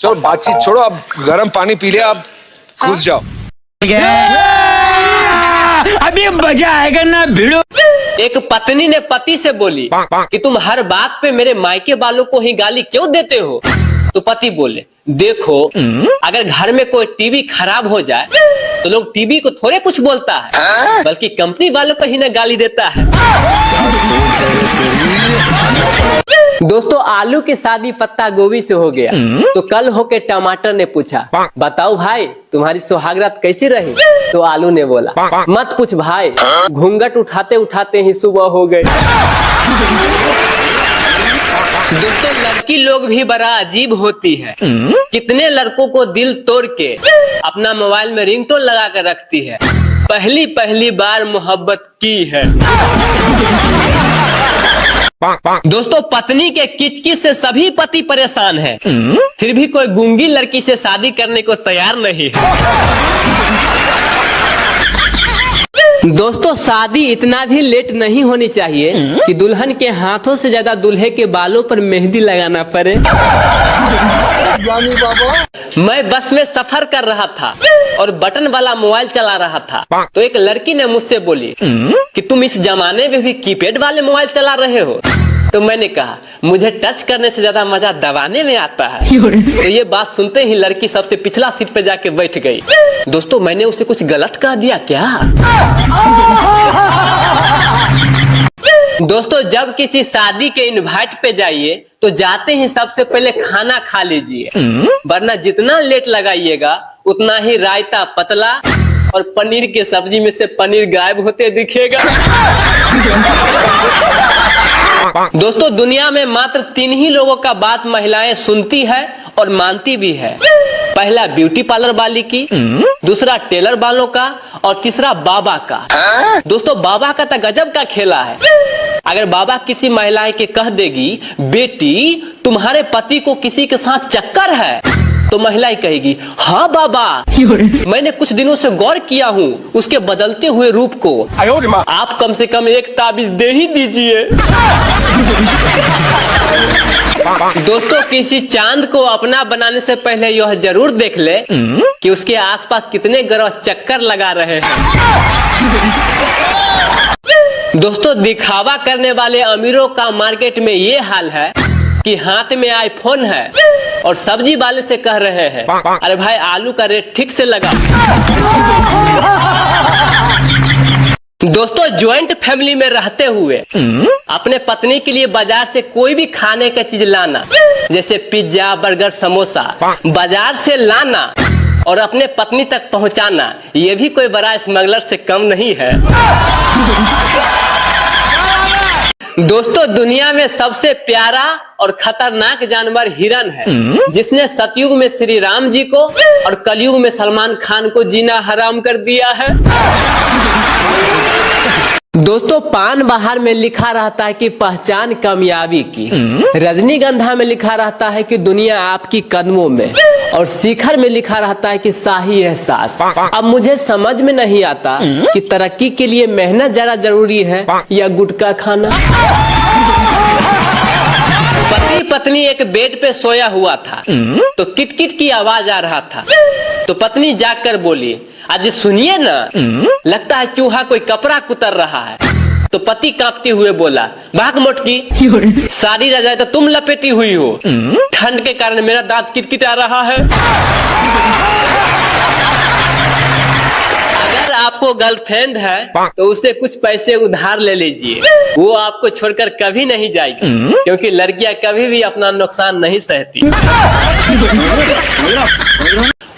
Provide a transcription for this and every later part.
चलो बातचीत छोड़ो, अब गर्म पानी पी लिया, अब घुस जाओ। अभी मजा आएगा ना भिड़ो। एक पत्नी ने पति से बोली कि तुम हर बात पे मेरे मायके वालों को ही गाली क्यों देते हो। तो पति बोले, देखो अगर घर में कोई टीवी खराब हो जाए तो लोग टीवी को थोड़े कुछ बोलता है, बल्कि कंपनी वालों को ही ना गाली देता है। दोस्तों, आलू की शादी पत्ता गोभी से हो गया तो कल होके टमाटर ने पूछा, बताओ भाई तुम्हारी सुहागरात कैसी रही। तो आलू ने बोला, मत पूछ भाई, घूंघट उठाते उठाते ही सुबह हो गए। दोस्तों, लड़की लोग भी बड़ा अजीब होती है। कितने लड़कों को दिल तोड़ के अपना मोबाइल में रिंगटोन लगा कर रखती है। पहली पहली बार मोहब्बत की है। दोस्तों, पत्नी के किचकिच से सभी पति परेशान हैं, फिर भी कोई गूंगी लड़की से शादी करने को तैयार नहीं है। दोस्तों, शादी इतना भी लेट नहीं होनी चाहिए कि दुल्हन के हाथों से ज्यादा दूल्हे के बालों पर मेहंदी लगाना पड़े। मैं बस में सफर कर रहा था और बटन वाला मोबाइल चला रहा था, तो एक लड़की ने मुझसे बोली कि तुम इस जमाने में भी कीपैड वाले मोबाइल चला रहे हो। तो मैंने कहा, मुझे टच करने से ज्यादा मजा दबाने में आता है। तो ये बात सुनते ही लड़की सबसे पिछला सीट पे जाके बैठ गई। दोस्तों, मैंने उसे कुछ गलत कह दिया क्या? दोस्तों, जब किसी शादी के इनवाइट पे जाइए तो जाते ही सबसे पहले खाना खा लीजिए, वरना जितना लेट लगाइएगा उतना ही रायता पतला और पनीर के सब्जी में से पनीर गायब होते दिखेगा। दोस्तों, दुनिया में मात्र 3 ही लोगों का बात महिलाएं सुनती है और मानती भी है। पहला ब्यूटी पार्लर वाली की, दूसरा टेलर वालों का और तीसरा बाबा का। दोस्तों, बाबा का तो गजब का खेला है। अगर बाबा किसी महिला के कह देगी, बेटी तुम्हारे पति को किसी के साथ चक्कर है, तो महिला कहेगी, हाँ बाबा, मैंने कुछ दिनों से गौर किया हूँ उसके बदलते हुए रूप को। आप कम से कम एक ताबीज दे ही दीजिए। दोस्तों, किसी चांद को अपना बनाने से पहले यह जरूर देख ले कि उसके आसपास कितने ग्रह चक्कर लगा रहे हैं। दोस्तों, दिखावा करने वाले अमीरों का मार्केट में ये हाल है कि हाथ में आईफोन है और सब्जी वाले से कह रहे हैं, अरे भाई आलू का रेट ठीक से लगा। दोस्तों, ज्वाइंट फैमिली में रहते हुए अपने पत्नी के लिए बाजार से कोई भी खाने का चीज लाना, जैसे पिज्जा, बर्गर, समोसा, बाजार से लाना और अपने पत्नी तक पहुंचाना, ये भी कोई बड़ा स्मगलर से कम नहीं है। दोस्तों, दुनिया में सबसे प्यारा और खतरनाक जानवर हिरन है, जिसने सतयुग में श्री राम जी को और कलयुग में सलमान खान को जीना हराम कर दिया है। दोस्तों, पान बाहर में लिखा रहता है कि पहचान कामयाबी की, रजनीगंधा में लिखा रहता है कि दुनिया आपकी कदमों में, और शिखर में लिखा रहता है कि शाही एहसास। अब मुझे समझ में नहीं आता कि तरक्की के लिए मेहनत ज्यादा जरूरी है या गुटखा खाना। पति पत्नी एक बेड पे सोया हुआ था तो किटकिट की आवाज आ रहा था। तो पत्नी जागकर बोली, आज सुनिए ना, लगता है चूहा कोई कपड़ा कुतर रहा है। तो पति कांपते हुए बोला, भाग मोटकी, सारी रजाई तो तुम लपेटी हुई हो, ठंड के कारण मेरा दांत किटकिटा रहा है। अगर आपको गर्लफ्रेंड है तो उसे कुछ पैसे उधार ले लीजिए, वो आपको छोड़कर कभी नहीं जाएगी, क्योंकि लड़कियां कभी भी अपना नुकसान नहीं सहती।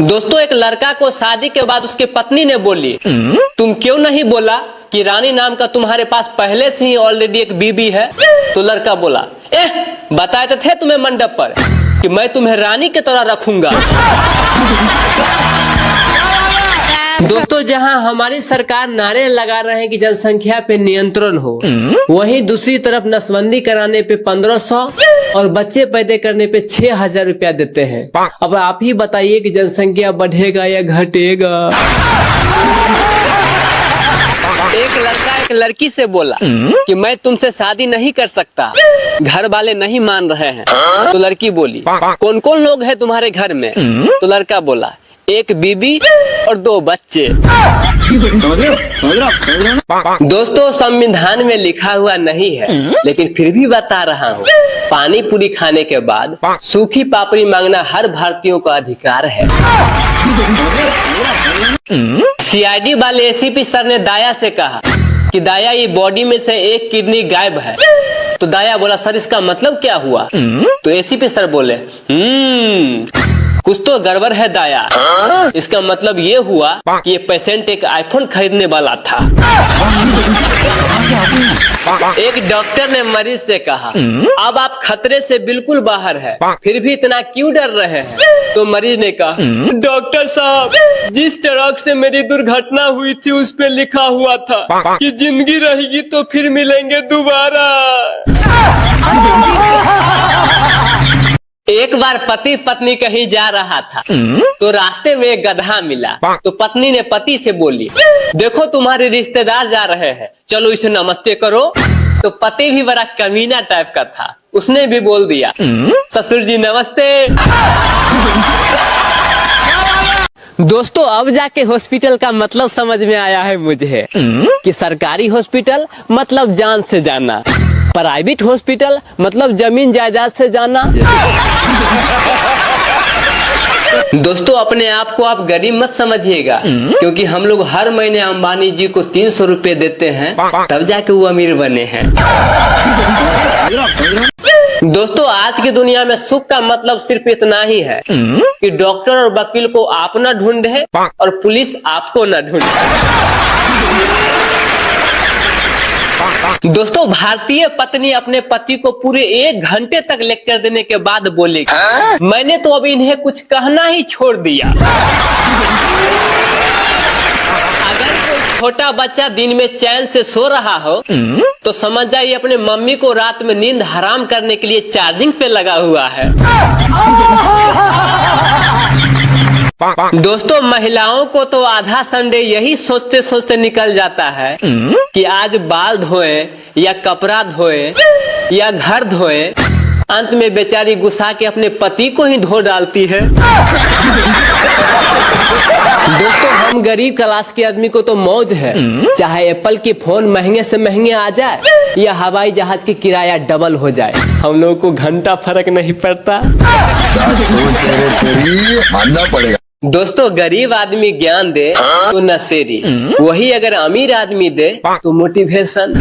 दोस्तों, एक लड़का को शादी के बाद उसके पत्नी ने बोली, तुम क्यों नहीं बोला कि रानी नाम का तुम्हारे पास पहले से ही ऑलरेडी एक बीबी है। तो लड़का बोला, बताए तो थे तुम्हें मंडप पर कि मैं तुम्हें रानी की तरह रखूंगा। दोस्तों, जहां हमारी सरकार नारे लगा रहे हैं कि जनसंख्या पे नियंत्रण हो, वहीं दूसरी तरफ नसबंदी कराने पे 1500 और बच्चे पैदा करने पे 6000 रुपया देते हैं। अब आप ही बताइए कि जनसंख्या बढ़ेगा या घटेगा। एक लड़का एक लड़की से बोला कि मैं तुमसे शादी नहीं कर सकता, घर वाले नहीं मान रहे हैं। तो लड़की बोली कौन कौन लोग हैं तुम्हारे घर में? तो लड़का बोला एक बीबी और 2 बच्चे। दोस्तों संविधान में लिखा हुआ नहीं है, लेकिन फिर भी बता रहा हूँ, पानी पूरी खाने के बाद सूखी पापड़ी मांगना हर भारतीयों का अधिकार है। सीआईडी वाले एसीपी सर ने दाया से कहा कि दाया ये बॉडी में से एक किडनी गायब है। तो दाया बोला सर इसका मतलब क्या हुआ? तो एसीपी सर बोले कुछ तो गड़बड़ है दाया, इसका मतलब ये हुआ कि ये पेशेंट एक आईफोन खरीदने वाला था। एक डॉक्टर ने मरीज से कहा अब आप खतरे से बिल्कुल बाहर है, फिर भी इतना क्यों डर रहे हैं? तो मरीज ने कहा डॉक्टर साहब जिस ट्रक से मेरी दुर्घटना हुई थी उस पे लिखा हुआ था कि जिंदगी रहेगी तो फिर मिलेंगे दोबारा। एक बार पति पत्नी कहीं जा रहा था तो रास्ते में एक गधा मिला। तो पत्नी ने पति से बोली देखो तुम्हारे रिश्तेदार जा रहे हैं, चलो इसे नमस्ते करो। तो पति भी बड़ा कमीना टाइप का था, उसने भी बोल दिया ससुर जी नमस्ते। दोस्तों अब जाके हॉस्पिटल का मतलब समझ में आया है मुझे कि सरकारी हॉस्पिटल मतलब जान से जाना, प्राइवेट हॉस्पिटल मतलब जमीन जायदाद से जाना। दोस्तों अपने आप को आप गरीब मत समझिएगा, क्योंकि हम लोग हर महीने अंबानी जी को 300 रुपए देते हैं, तब जाके वो अमीर बने हैं। दोस्तों आज की दुनिया में सुख का मतलब सिर्फ इतना ही है कि डॉक्टर और वकील को आप न ढूंढे और पुलिस आपको न ढूंढे। दोस्तों भारतीय पत्नी अपने पति को पूरे 1 घंटे तक लेक्चर देने के बाद बोलेगी मैंने तो अब इन्हें कुछ कहना ही छोड़ दिया। अगर कोई छोटा बच्चा दिन में चैन से सो रहा हो तो समझ जाइए अपने मम्मी को रात में नींद हराम करने के लिए चार्जिंग पे लगा हुआ है। दोस्तों महिलाओं को तो आधा संडे यही सोचते सोचते निकल जाता है कि आज बाल धोए या कपड़ा धोए या घर धोए, अंत में बेचारी गुस्सा के अपने पति को ही धो डालती है। दोस्तों हम गरीब क्लास के आदमी को तो मौज है, चाहे एप्पल के फोन महंगे से महंगे आ जाए या हवाई जहाज की किराया डबल हो जाए, हम लोगों को घंटा फर्क नहीं पड़ता। मानना पड़ेगा। दोस्तों गरीब आदमी ज्ञान दे तो नशेरी, वही अगर अमीर आदमी दे तो मोटिवेशन।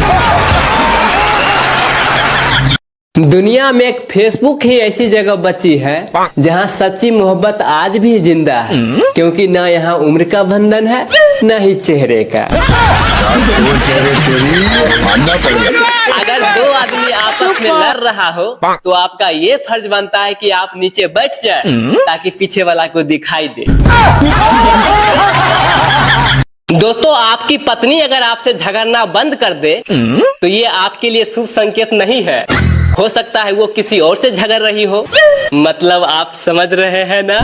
दुनिया में एक फेसबुक ही ऐसी जगह बची है जहां सच्ची मोहब्बत आज भी जिंदा है, क्योंकि ना यहाँ उम्र का बंधन है न ही चेहरे का। अगर 2 आदमी आपस में लड़ रहा हो तो आपका ये फर्ज बनता है कि आप नीचे बैठ जाए ताकि पीछे वाला को दिखाई दे। दोस्तों आपकी पत्नी अगर आपसे झगड़ना बंद कर दे तो ये आपके लिए शुभ संकेत नहीं है, हो सकता है वो किसी और से झगड़ रही हो। मतलब आप समझ रहे हैं ना।